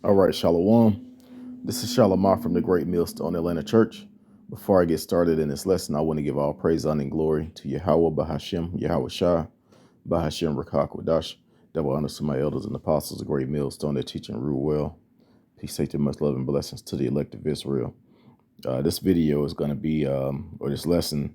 All right, Shalom. This is Shalomar from the Great Millstone Atlanta Church. Before I get started in this lesson, I want to give all praise, honor, and glory to Yahweh, Bahashem, Yahweh Shah, Bahashem, Rakak, Wadash. Double honors to my elders and apostles of Great Millstone that teach and rule well. Peace, safety, much love, and blessings to the elect of Israel. This video is going to be, or this lesson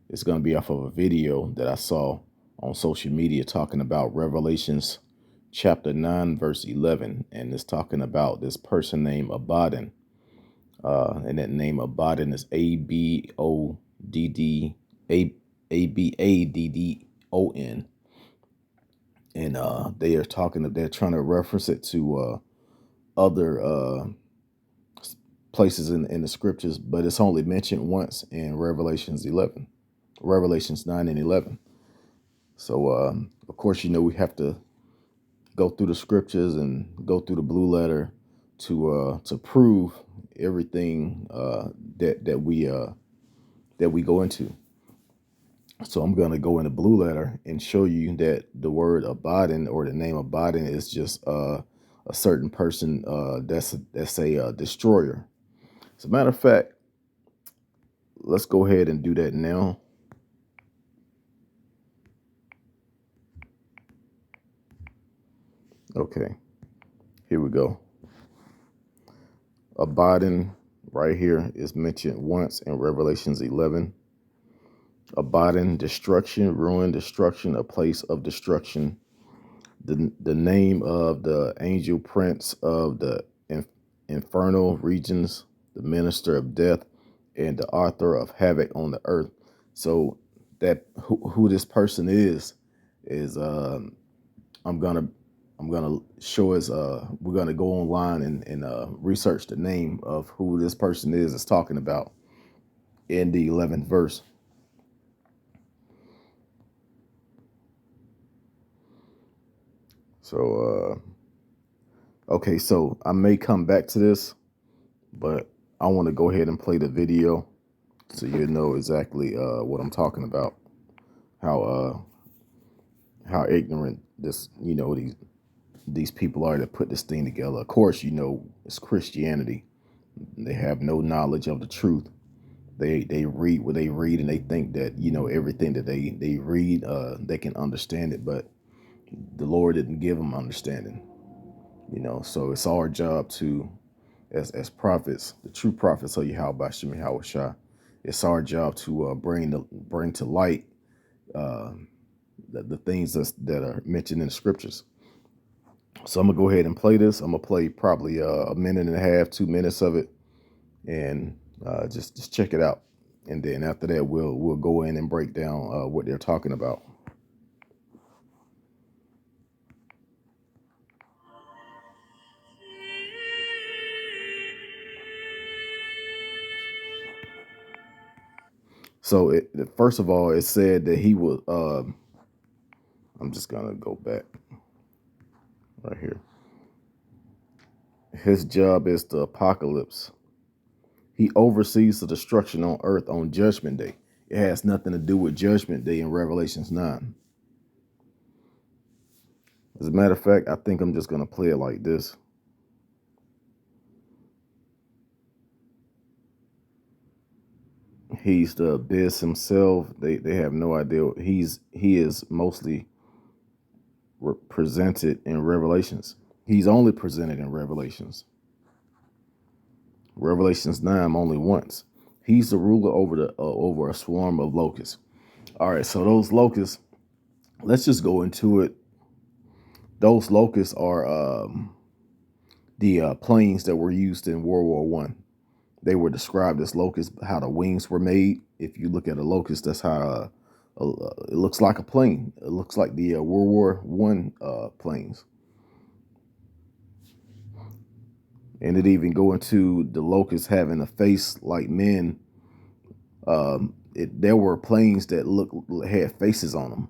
is going to be off of a video that I saw on social media talking about Revelations chapter 9, verse 11. And it's talking about this person named Abaddon. And that name Abaddon is Abaddon. Abaddon. And they're trying to reference it to other places in the scriptures, but it's only mentioned once in Revelations 9 and 11. So, of course, we have to go through the scriptures and go through the blue letter to prove everything that we go into. So I'm going to go in the blue letter and show you that the word Abaddon, or the name Abaddon, is just a certain person that's a destroyer. As a matter of fact, let's go ahead and do that now. Okay, here we go. Abaddon right here is mentioned once in Revelations 11. Abaddon, destruction, ruin, destruction, a place of destruction. The name of the angel prince of the infernal regions, the minister of death, and the author of havoc on the earth. So that who this person is I'm gonna show us. We're gonna go online and research the name of who this person is talking about in the 11th verse. So okay, so I may come back to this, but I want to go ahead and play the video so you know exactly what I'm talking about. How ignorant these people are that put this thing together. Of course, it's Christianity. They have no knowledge of the truth. They read what they read, and they think that everything that they read they can understand it, but the Lord didn't give them understanding. So it's our job to, as prophets, the true prophets of Yahweh Shem Yahweh Shah, it's our job to bring to light the things that are mentioned in the scriptures. So I'm gonna go ahead and play this. I'm gonna play probably a minute and a half, 2 minutes of it, and just check it out. And then after that, we'll go in and break down what they're talking about. So first of all, it said that he was. I'm just gonna go back right here. His job is the apocalypse. He oversees the destruction on earth on Judgment Day. It has nothing to do with Judgment Day in Revelations 9. As a matter of fact, I think I'm just gonna play it like this. He's the abyss himself. They have no idea. He is mostly presented in Revelations. He's only presented in Revelations. Revelations 9 only once. He's the ruler over a swarm of locusts. All right, so those locusts, let's just go into it. Those locusts are the planes that were used in World War One. They were described as locusts, how the wings were made. If you look at a locust, that's how it looks like a plane. It looks like the World War One planes. And it even go into the locusts having a face like men. There were planes that had faces on them.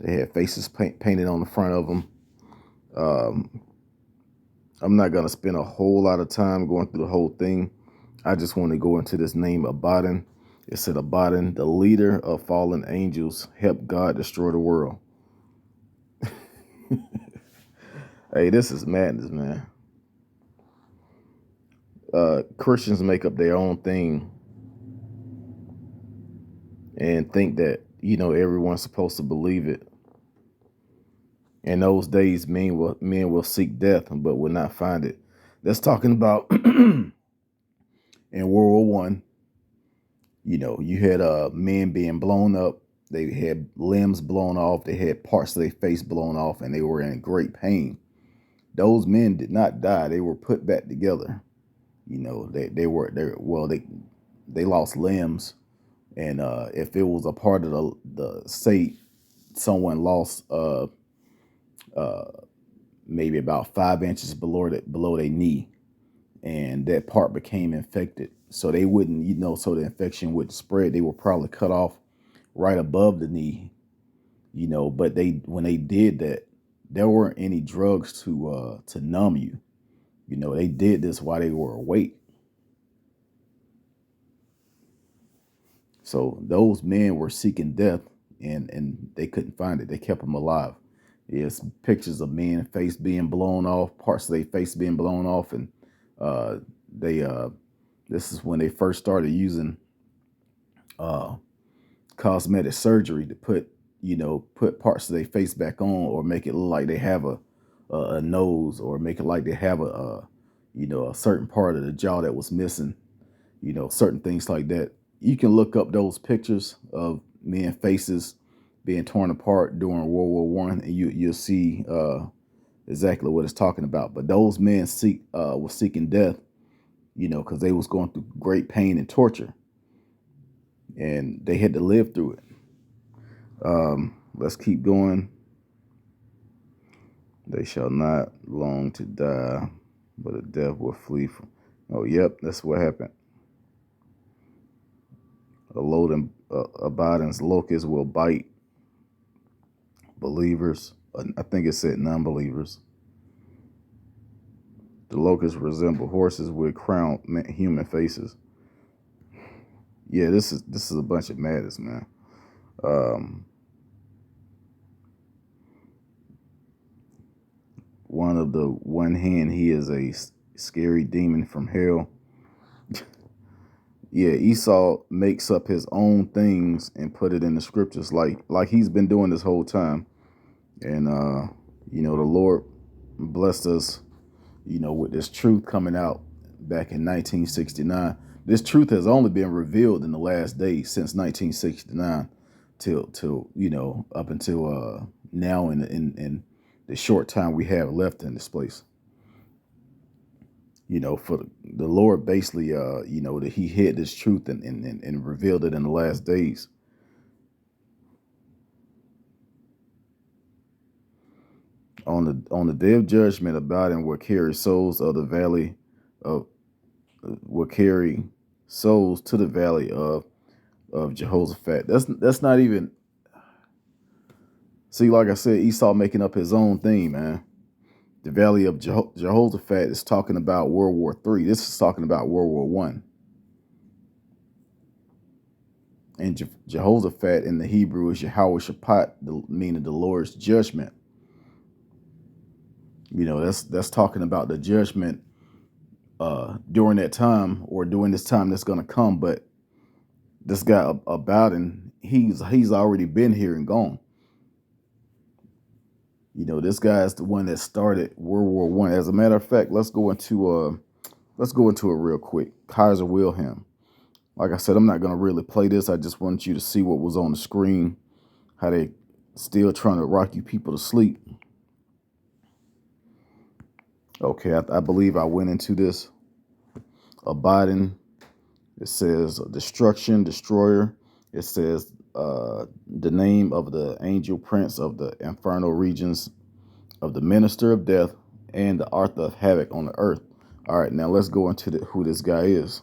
They had faces painted on the front of them. I'm not going to spend a whole lot of time going through the whole thing. I just want to go into this name Abaddon. It said Abaddon, the leader of fallen angels, helped God destroy the world. Hey, this is madness, man. Christians make up their own thing and think that, everyone's supposed to believe it. In those days, men will seek death, but will not find it. That's talking about in World War I. You had men being blown up. They had limbs blown off. They had parts of their face blown off, and they were in great pain. Those men did not die. They were put back together. They lost limbs, and if it was a part of the say someone lost maybe about 5 inches below their knee, and that part became infected. So they wouldn't, so the infection wouldn't spread. They were probably cut off right above the knee, but when they did that, there weren't any drugs to numb you. They did this while they were awake. So those men were seeking death, and they couldn't find it. They kept them alive. There's pictures of men face being blown off, parts of their face being blown off, and they this is when they first started using cosmetic surgery to put parts of their face back on, or make it look like they have a nose, or make it like they have a certain part of the jaw that was missing, certain things like that. You can look up those pictures of men faces being torn apart during World War I, and you'll see exactly what it's talking about. But those men were seeking death, because they was going through great pain and torture, and they had to live through it. Let's keep going. They shall not long to die, but a death will flee from. Oh, yep, that's what happened. Abaddon's locusts will bite believers. I think it said non-believers. The locusts resemble horses with crowned human faces. Yeah, this is a bunch of madness, man. One hand, he is a scary demon from hell. Yeah, Esau makes up his own things and put it in the scriptures, like he's been doing this whole time. And the Lord blessed us, with this truth coming out back in 1969. This truth has only been revealed in the last days, since 1969 till up until now, in the short time we have left in this place. For the Lord basically, that he hid this truth and revealed it in the last days. On the day of judgment, Abaddon will carry souls of the valley of will carry souls to the valley of Jehoshaphat. That's not even. See, like I said, Esau making up his own thing, man. The valley of Jehoshaphat is talking about World War III. This is talking about World War I. And Jehoshaphat in the Hebrew is Yahweh Shaphat, meaning the Lord's judgment. That's talking about the judgment during that time, or during this time that's going to come. But this guy Abaddon, he's already been here and gone. This guy is the one that started World War I. As a matter of fact, let's go into it real quick. Kaiser Wilhelm. Like I said, I'm not going to really play this. I just want you to see what was on the screen, how they still trying to rock you people to sleep. Okay, I believe I went into this. Abaddon. It says destruction, destroyer. It says the name of the angel prince of the infernal regions, of the minister of death, and the author of havoc on the earth. All right, now let's go into who this guy is.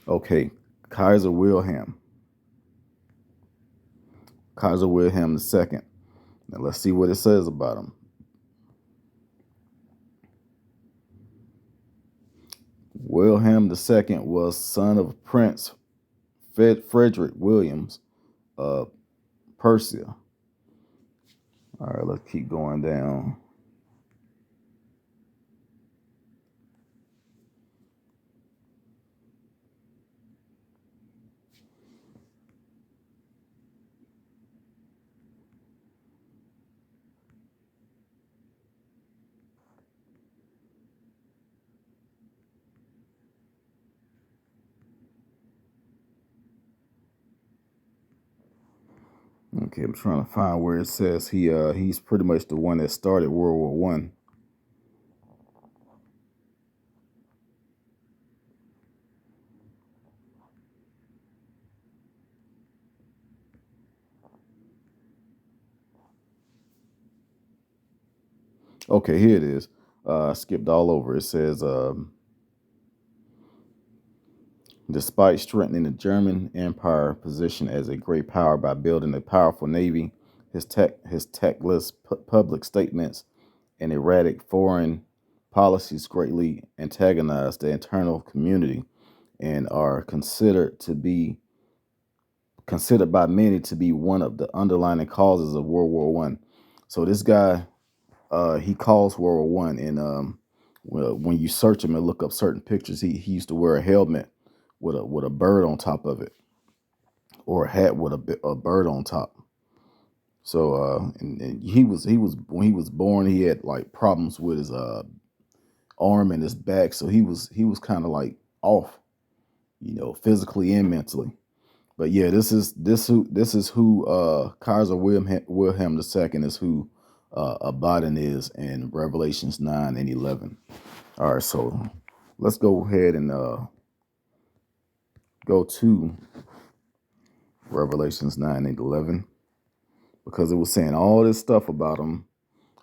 Okay, Kaiser Wilhelm. Kaiser Wilhelm II. Now let's see what it says about him. Wilhelm II was son of Prince Frederick Williams of Prussia. All right, let's keep going down. Okay, I'm trying to find where it says he's pretty much the one that started World War One. Okay, here it is. I skipped all over. It says, despite strengthening the German Empire position as a great power by building a powerful navy, his tactless public statements and erratic foreign policies greatly antagonize the internal community and are considered by many to be one of the underlying causes of World War One. So this guy, he calls World War One, and well, when you search him and look up certain pictures, he used to wear a helmet with a bird on top of it, or a hat with a bird on top. So and he was when he was born, he had like problems with his arm and his back, so he was kind of like off, physically and mentally. But yeah, this is who Kaiser Wilhelm II is, who Abaddon is in Revelations 9 and 11. All right, so let's go ahead and go to Revelations 9 and 11, because it was saying all this stuff about him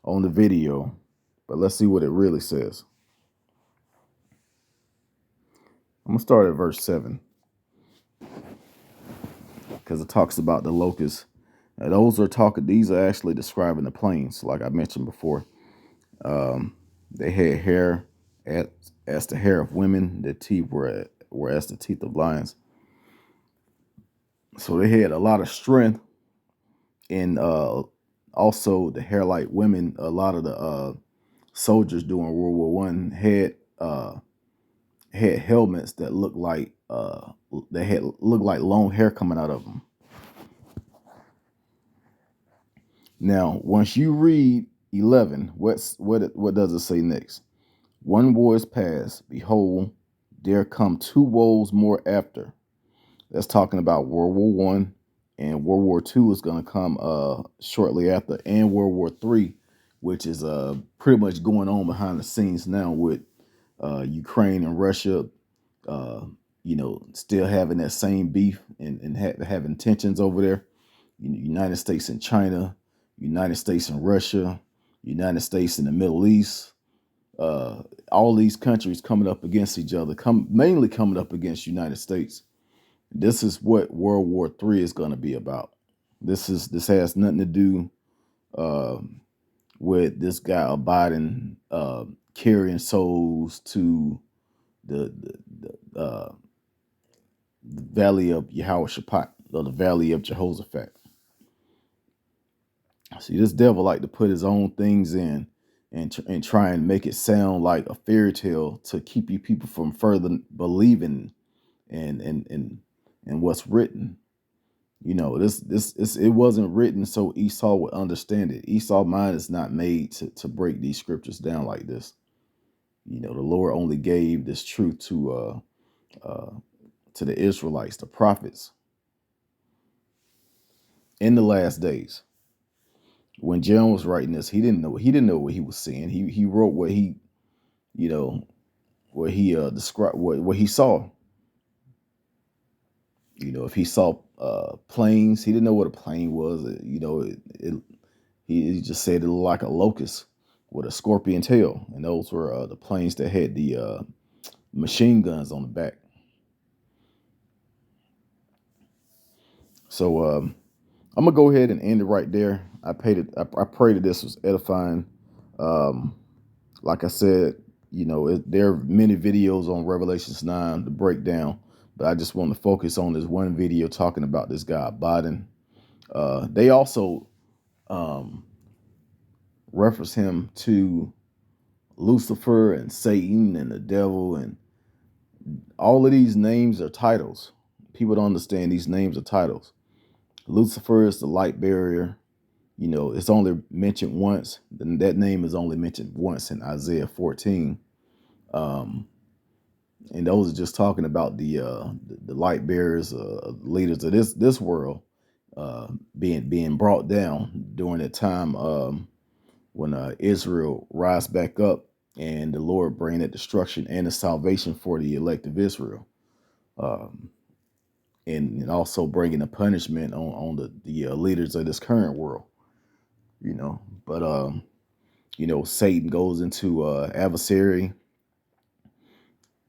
on the video. But let's see what it really says. I'm gonna start at verse 7, because it talks about the locusts. These are actually describing the plains, like I mentioned before. They had hair as the hair of women. Their teeth were as the teeth of lions. So they had a lot of strength, and also the hair like women. A lot of the soldiers during World War One had helmets that looked like long hair coming out of them. Now, once you read 11, what does it say next? One war is past. Behold, there come two woes more after. That's talking about World War One, and World War II is going to come shortly after, and World War III, which is pretty much going on behind the scenes now with Ukraine and Russia, still having that same beef and having tensions over there. United States and China, United States and Russia, United States and the Middle East. All these countries coming up against each other, mainly coming up against United States. This is what World War III is going to be about. This has nothing to do with this guy Abaddon carrying souls to the valley of Yehoshaphat, or the valley of Jehoshaphat. See, this devil like to put his own things in and try and make it sound like a fairy tale to keep you people from further believing and what's written. It wasn't written so Esau would understand it. Esau's mind is not made to break these scriptures down like this. The Lord only gave this truth to the Israelites, the prophets, in the last days. When John was writing this, he didn't know what he was seeing. He wrote what he described, what he saw. If he saw planes, he didn't know what a plane was. He just said it looked like a locust with a scorpion tail, and those were the planes that had the machine guns on the back. So I'm gonna go ahead and end it right there. I pray that this was edifying. Like I said, there are many videos on Revelations 9 to break down, but I just want to focus on this one video talking about this guy Abaddon. They also reference him to Lucifer and Satan and the devil, and all of these names are titles. People don't understand these names are titles. Lucifer is the light bearer. It's only mentioned once. That name is only mentioned once in Isaiah 14. And those are just talking about the light bearers, leaders of this world. being brought down during that time, when Israel rise back up and the Lord bring that destruction and the salvation for the elect of Israel, um, and also bringing a punishment on the leaders of this current world. But Satan goes into adversary.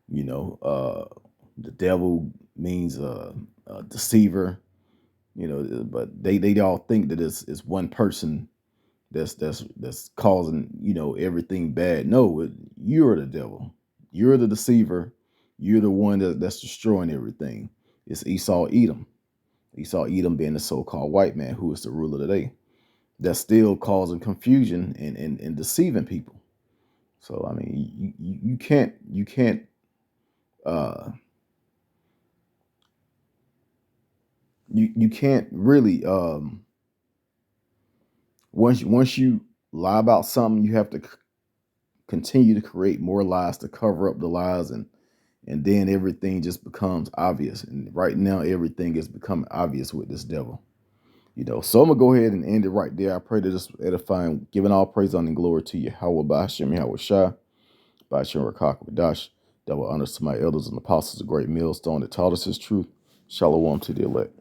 The devil means deceiver. But they all think that it's one person that's causing everything bad. No, you're the devil. You're the deceiver. You're the one that's destroying everything. It's Esau Edom. Esau Edom being the so-called white man who is the ruler today. That's still causing confusion and deceiving people. So I mean, you can't uh you can't really once you lie about something, you have to continue to create more lies to cover up the lies, and then everything just becomes obvious. And right now everything is becoming obvious with this devil. So I'm gonna go ahead and end it right there. I pray that this edifying, giving all praise, honor, and glory to Yahweh Ba'ashem Yahweh Shah, Ba'ashem Rakak Wadash, that will honor to my elders and apostles, a great millstone that taught us his truth. Shalom to the elect.